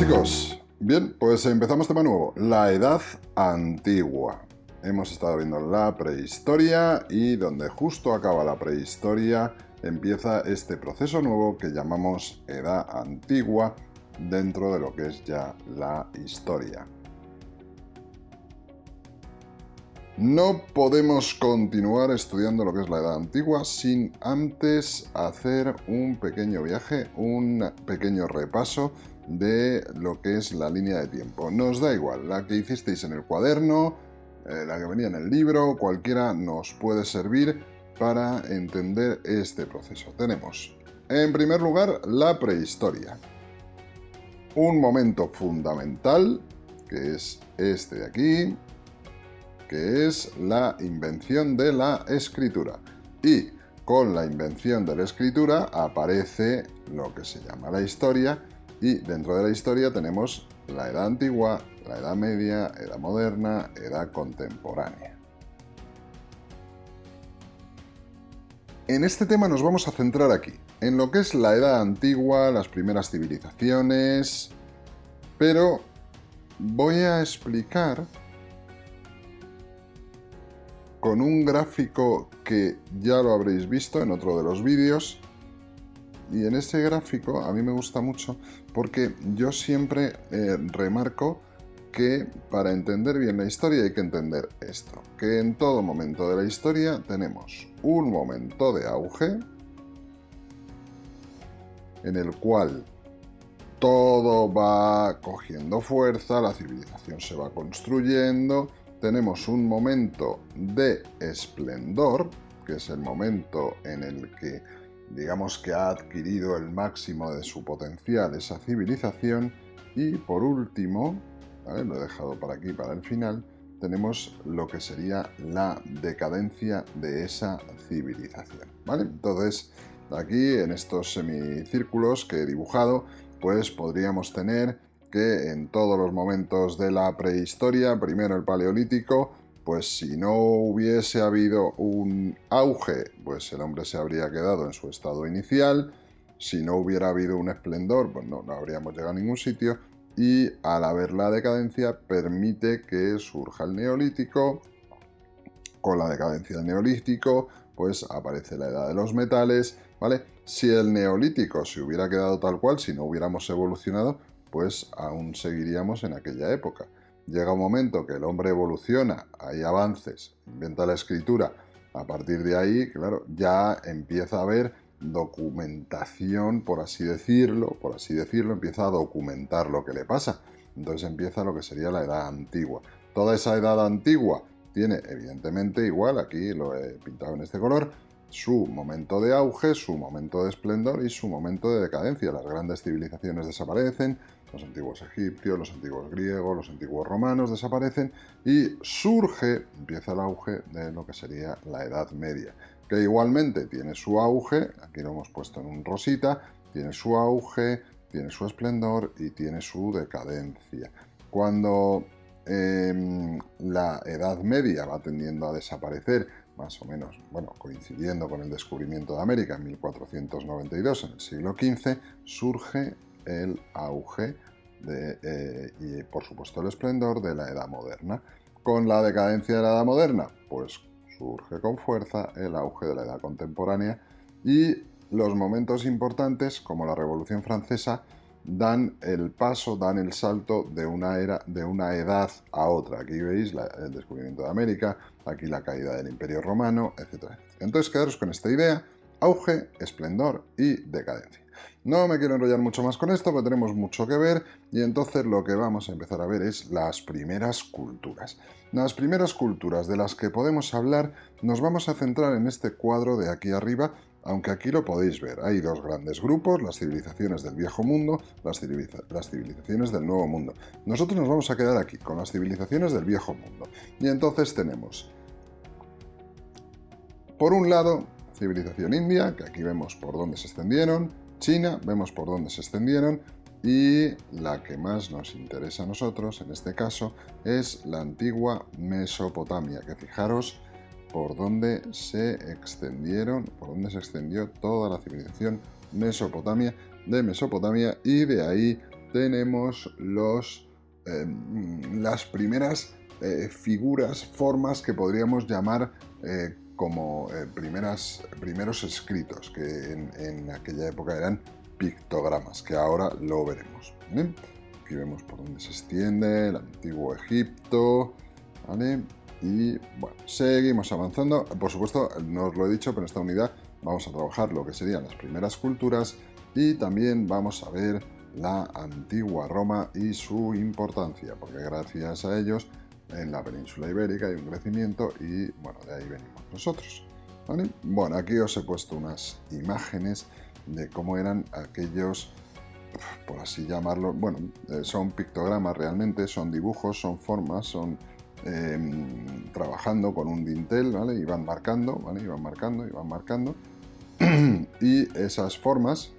chicos, bien, pues empezamos tema nuevo, la Edad Antigua. Hemos estado viendo la prehistoria y donde justo acaba la prehistoria empieza este proceso nuevo que llamamos Edad Antigua dentro de lo que es ya la historia. No podemos continuar estudiando lo que es la Edad Antigua sin antes hacer un pequeño viaje, un pequeño repaso de lo que es la línea de tiempo. Nos da igual, la que hicisteis en el cuaderno, la que venía en el libro, cualquiera nos puede servir para entender este proceso. Tenemos, en primer lugar, la prehistoria. Un momento fundamental, que es este de aquí, que es la invención de la escritura. Y con la invención de la escritura aparece lo que se llama la historia, y dentro de la historia tenemos la Edad Antigua, la Edad Media, Edad Moderna, Edad Contemporánea. En este tema nos vamos a centrar aquí, en lo que es la Edad Antigua, las primeras civilizaciones, pero voy a explicar con un gráfico que ya lo habréis visto en otro de los vídeos, y en ese gráfico a mí me gusta mucho porque yo siempre remarco que para entender bien la historia hay que entender esto, que en todo momento de la historia tenemos un momento de auge en el cual todo va cogiendo fuerza, la civilización se va construyendo, tenemos un momento de esplendor, que es el momento en el que digamos que ha adquirido el máximo de su potencial esa civilización, y por último, ¿vale?, lo he dejado para aquí, para el final, tenemos lo que sería la decadencia de esa civilización, ¿vale? Entonces, aquí en estos semicírculos que he dibujado, pues podríamos tener que en todos los momentos de la prehistoria, primero el Paleolítico, pues si no hubiese habido un auge, pues el hombre se habría quedado en su estado inicial. Si no hubiera habido un esplendor, pues no habríamos llegado a ningún sitio. Y al haber la decadencia, permite que surja el Neolítico. Con la decadencia del Neolítico, pues aparece la Edad de los Metales, ¿vale? Si el Neolítico se hubiera quedado tal cual, si no hubiéramos evolucionado, pues aún seguiríamos en aquella época. Llega un momento que el hombre evoluciona, hay avances, inventa la escritura, a partir de ahí, claro, ya empieza a haber documentación, por así decirlo, empieza a documentar lo que le pasa. Entonces empieza lo que sería la Edad Antigua. Toda esa Edad Antigua tiene, evidentemente, igual, aquí lo he pintado en este color, su momento de auge, su momento de esplendor y su momento de decadencia. Las grandes civilizaciones desaparecen, los antiguos egipcios, los antiguos griegos, los antiguos romanos desaparecen y empieza el auge de lo que sería la Edad Media, que igualmente tiene su auge, aquí lo hemos puesto en un rosita, tiene su auge, tiene su esplendor y tiene su decadencia. Cuando la Edad Media va tendiendo a desaparecer, más o menos, bueno, coincidiendo con el descubrimiento de América en 1492, en el siglo XV, surge el auge y por supuesto el esplendor de la Edad Moderna. Con la decadencia de la Edad Moderna, pues surge con fuerza el auge de la Edad Contemporánea, y los momentos importantes, como la Revolución Francesa, dan el paso, dan el salto de una edad a otra. Aquí veis el descubrimiento de América, aquí la caída del Imperio Romano, etc. Entonces quedaros con esta idea: auge, esplendor y decadencia. No me quiero enrollar mucho más con esto, porque tenemos mucho que ver, y entonces lo que vamos a empezar a ver es las primeras culturas. Las primeras culturas de las que podemos hablar nos vamos a centrar en este cuadro de aquí arriba, aunque aquí lo podéis ver. Hay dos grandes grupos: las civilizaciones del Viejo Mundo, las civilizaciones del Nuevo Mundo. Nosotros nos vamos a quedar aquí, con las civilizaciones del Viejo Mundo. Y entonces tenemos, por un lado, civilización india, que aquí vemos por dónde se extendieron, China, vemos por dónde se extendieron, y la que más nos interesa a nosotros, en este caso, es la antigua Mesopotamia, que fijaros por dónde se extendió toda la civilización de Mesopotamia, y de ahí tenemos las primeras figuras, formas que podríamos llamar como primeros escritos, que en aquella época eran pictogramas, que ahora lo veremos, ¿vale? Aquí vemos por dónde se extiende el antiguo Egipto, ¿vale? Y bueno, seguimos avanzando. Por supuesto, no os lo he dicho, pero en esta unidad vamos a trabajar lo que serían las primeras culturas y también vamos a ver la antigua Roma y su importancia, porque gracias a ellos en la península ibérica hay un crecimiento y bueno, de ahí venimos nosotros, ¿vale? Bueno, aquí os he puesto unas imágenes de cómo eran aquellos, por así llamarlo, bueno, son pictogramas realmente, son dibujos, son formas, son trabajando con un dintel, ¿vale? Y van marcando, ¿vale? Y van marcando, y van marcando. Y esas formas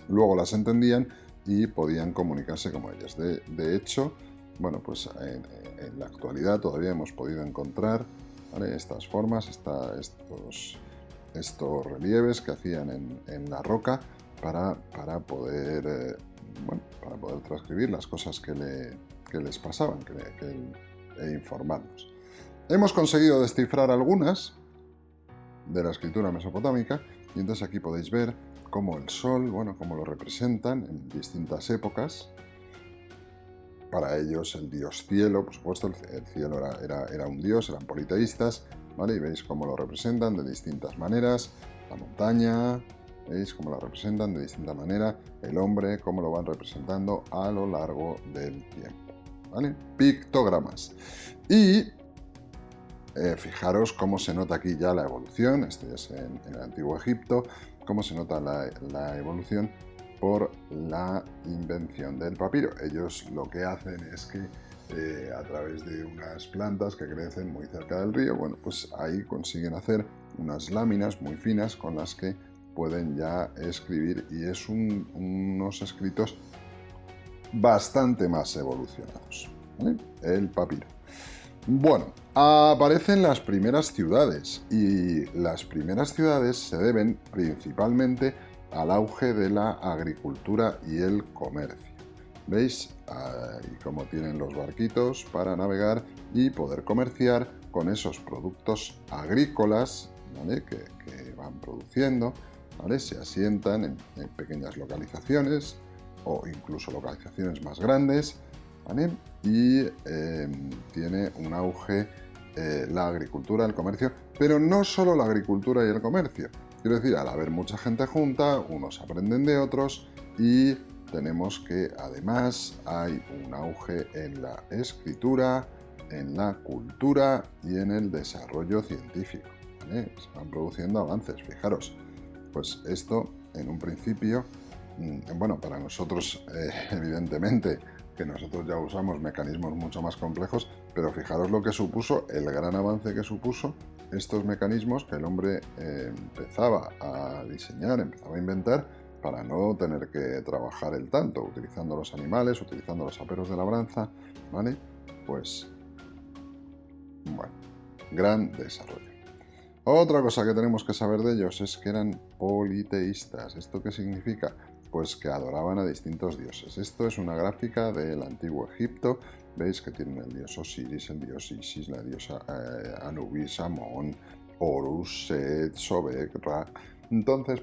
luego las entendían y podían comunicarse como ellas. De hecho, bueno, pues en la actualidad todavía hemos podido encontrar, ¿vale?, estas formas, estos relieves que hacían en la roca para poder, bueno, para poder transcribir las cosas que les pasaban, e informarnos. Hemos conseguido descifrar algunas de la escritura mesopotámica y entonces aquí podéis ver cómo el sol, bueno, cómo lo representan en distintas épocas. Para ellos el dios cielo, por supuesto, el cielo era un dios, eran politeístas, ¿vale? Y veis cómo lo representan de distintas maneras. La montaña, veis cómo la representan de distinta manera. El hombre, cómo lo van representando a lo largo del tiempo, ¿vale? Pictogramas. Y fijaros cómo se nota aquí ya la evolución. Esto es en el antiguo Egipto, cómo se nota la evolución por la invención del papiro. Ellos lo que hacen es que a través de unas plantas que crecen muy cerca del río, bueno, pues ahí consiguen hacer unas láminas muy finas con las que pueden ya escribir, y es unos escritos bastante más evolucionados, ¿vale? El papiro. Bueno, aparecen las primeras ciudades, y las primeras ciudades se deben principalmente al auge de la agricultura y el comercio. ¿Veis? Ahí cómo tienen los barquitos para navegar y poder comerciar con esos productos agrícolas, ¿vale?, que van produciendo, ¿vale? Se asientan en pequeñas localizaciones o incluso localizaciones más grandes, ¿vale? Y tiene un auge la agricultura, el comercio, pero no solo la agricultura y el comercio. Quiero decir, al haber mucha gente junta, unos aprenden de otros, y tenemos que además hay un auge en la escritura, en la cultura y en el desarrollo científico, ¿vale? Se van produciendo avances, fijaros. Pues esto, en un principio, bueno, para nosotros, evidentemente, que nosotros ya usamos mecanismos mucho más complejos, pero fijaros lo que supuso, el gran avance que supuso estos mecanismos que el hombre empezaba a diseñar, empezaba a inventar, para no tener que trabajar el tanto, utilizando los animales, utilizando los aperos de labranza, ¿vale? Pues, bueno, gran desarrollo. Otra cosa que tenemos que saber de ellos es que eran politeístas. ¿Esto qué significa? Pues que adoraban a distintos dioses. Esto es una gráfica del antiguo Egipto. Veis que tienen el dios Osiris, el dios Isis, la diosa Anubis, Amón, Horus, Set, Sobek, Ra. Entonces,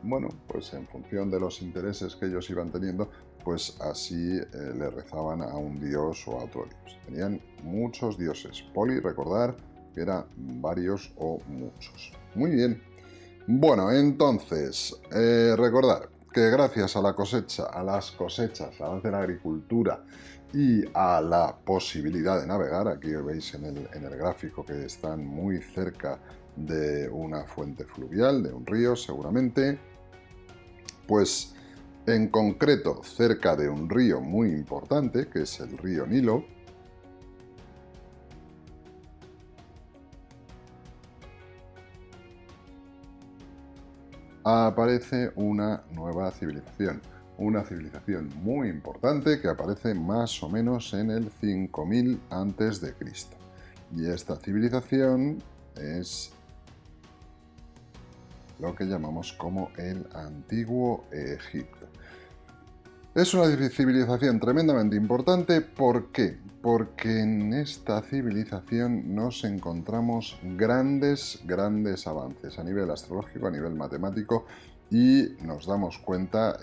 bueno, pues en función de los intereses que ellos iban teniendo, pues así le rezaban a un dios o a otro dios. Tenían muchos dioses. Poli, recordar que eran varios o muchos. Muy bien. Bueno, entonces, recordar que gracias a la cosecha, a las cosechas, al avance de la agricultura y a la posibilidad de navegar, aquí veis en el gráfico que están muy cerca de una fuente fluvial, de un río seguramente, pues en concreto cerca de un río muy importante, que es el río Nilo, aparece una nueva civilización muy importante que aparece más o menos en el 5000 a.C. Y esta civilización es lo que llamamos como el Antiguo Egipto. Es una civilización tremendamente importante. ¿Por qué? Porque en esta civilización nos encontramos grandes avances a nivel astrológico, a nivel matemático, y nos damos cuenta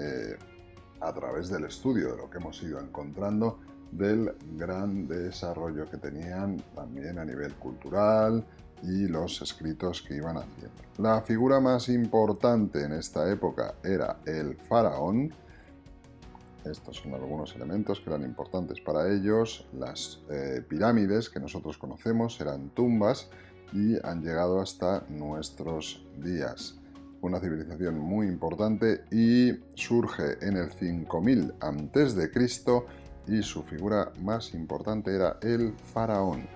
a través del estudio de lo que hemos ido encontrando del gran desarrollo que tenían también a nivel cultural y los escritos que iban haciendo. La figura más importante en esta época era el faraón. Estos son algunos elementos que eran importantes para ellos. Las pirámides que nosotros conocemos eran tumbas y han llegado hasta nuestros días. Una civilización muy importante y surge en el 5000 a.C. y su figura más importante era el faraón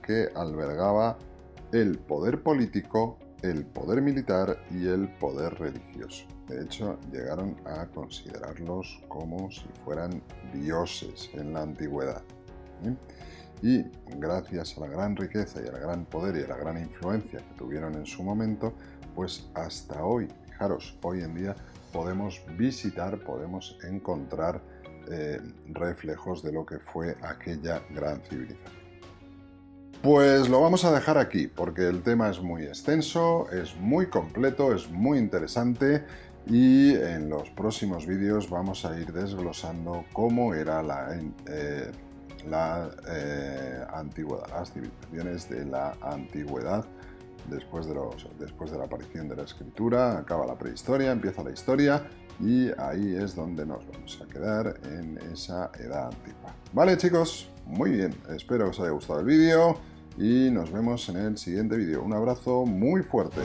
que albergaba el poder político, el poder militar y el poder religioso. De hecho, llegaron a considerarlos como si fueran dioses en la antigüedad. Y gracias a la gran riqueza y al gran poder y a la gran influencia que tuvieron en su momento, pues hasta hoy, fijaros, hoy en día podemos visitar, podemos encontrar reflejos de lo que fue aquella gran civilización. Pues lo vamos a dejar aquí, porque el tema es muy extenso, es muy completo, es muy interesante, y en los próximos vídeos vamos a ir desglosando cómo era la antigüedad, las civilizaciones de la antigüedad. Después de la aparición de la escritura, acaba la prehistoria, empieza la historia, y ahí es donde nos vamos a quedar, en esa edad antigua. Vale, chicos, muy bien, espero que os haya gustado el vídeo y nos vemos en el siguiente vídeo. Un abrazo muy fuerte.